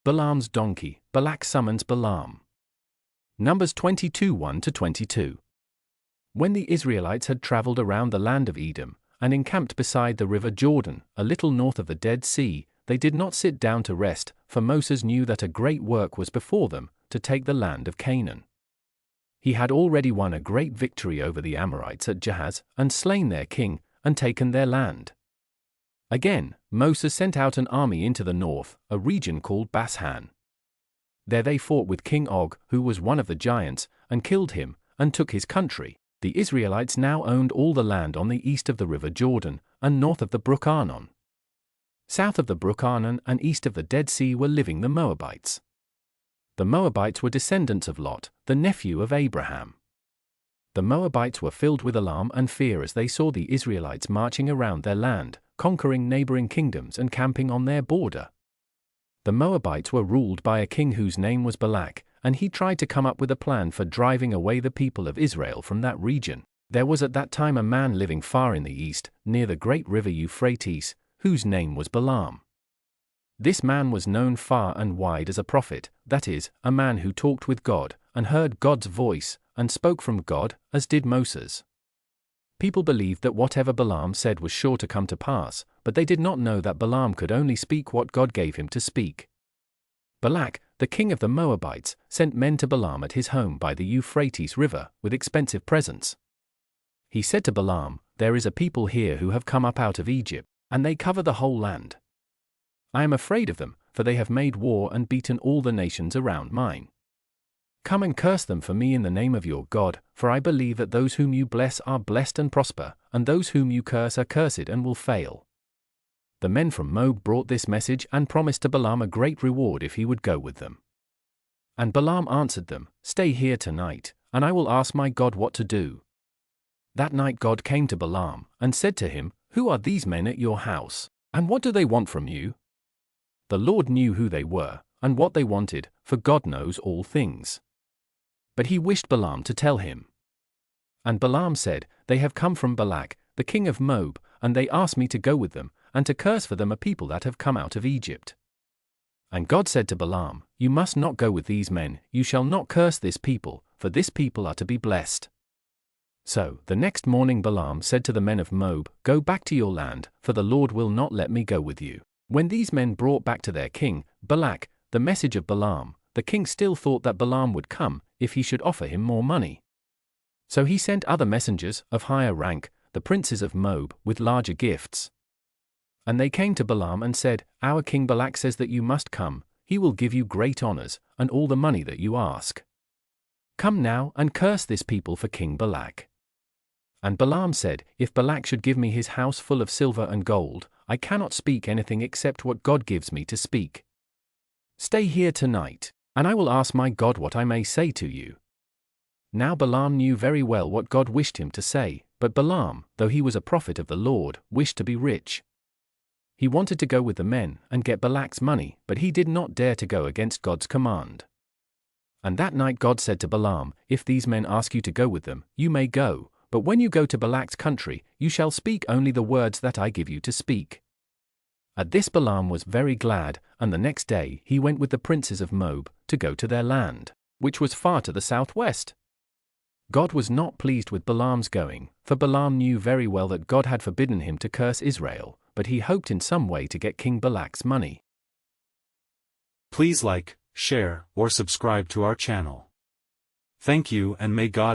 Balaam's donkey. Balak summons Balaam. Numbers 22 1-22. When the Israelites had traveled around the land of Edom, and encamped beside the river Jordan, a little north of the Dead Sea, they did not sit down to rest, for Moses knew that a great work was before them, to take the land of Canaan. He had already won a great victory over the Amorites at Jahaz, and slain their king, and taken their land. Again, Moses sent out an army into the north, a region called Bashan. There they fought with King Og, who was one of the giants, and killed him, and took his country. The Israelites now owned all the land on the east of the river Jordan, and north of the brook Arnon. South of the brook Arnon and east of the Dead Sea were living the Moabites. The Moabites were descendants of Lot, the nephew of Abraham. The Moabites were filled with alarm and fear as they saw the Israelites marching around their land, conquering neighboring kingdoms and camping on their border. The Moabites were ruled by a king whose name was Balak, and he tried to come up with a plan for driving away the people of Israel from that region. There was at that time a man living far in the east, near the great river Euphrates, whose name was Balaam. This man was known far and wide as a prophet, that is, a man who talked with God, and heard God's voice, and spoke from God, as did Moses. People believed that whatever Balaam said was sure to come to pass, but they did not know that Balaam could only speak what God gave him to speak. Balak, the king of the Moabites, sent men to Balaam at his home by the Euphrates River, with expensive presents. He said to Balaam, "There is a people here who have come up out of Egypt, and they cover the whole land. I am afraid of them, for they have made war and beaten all the nations around mine. Come and curse them for me in the name of your God, for I believe that those whom you bless are blessed and prosper, and those whom you curse are cursed and will fail." The men from Moab brought this message and promised to Balaam a great reward if he would go with them. And Balaam answered them, "Stay here tonight, and I will ask my God what to do." That night God came to Balaam, and said to him, "Who are these men at your house, and what do they want from you?" The Lord knew who they were, and what they wanted, for God knows all things. But he wished Balaam to tell him. And Balaam said, "They have come from Balak, the king of Moab, and they ask me to go with them, and to curse for them a people that have come out of Egypt." And God said to Balaam, "You must not go with these men, you shall not curse this people, for this people are to be blessed." So, the next morning Balaam said to the men of Moab, "Go back to your land, for the Lord will not let me go with you." When these men brought back to their king, Balak, the message of Balaam, the king still thought that Balaam would come, if he should offer him more money. So he sent other messengers, of higher rank, the princes of Moab, with larger gifts. And they came to Balaam and said, "Our king Balak says that you must come, he will give you great honors, and all the money that you ask. Come now and curse this people for King Balak." And Balaam said, "If Balak should give me his house full of silver and gold, I cannot speak anything except what God gives me to speak. Stay here tonight, and I will ask my God what I may say to you." Now Balaam knew very well what God wished him to say, but Balaam, though he was a prophet of the Lord, wished to be rich. He wanted to go with the men and get Balak's money, but he did not dare to go against God's command. And that night God said to Balaam, "If these men ask you to go with them, you may go, but when you go to Balak's country, you shall speak only the words that I give you to speak." At this Balaam was very glad, and the next day he went with the princes of Moab to go to their land, which was far to the southwest. God was not pleased with Balaam's going, for Balaam knew very well that God had forbidden him to curse Israel, but he hoped in some way to get King Balak's money. Please like, share, or subscribe to our channel. Thank you, and may God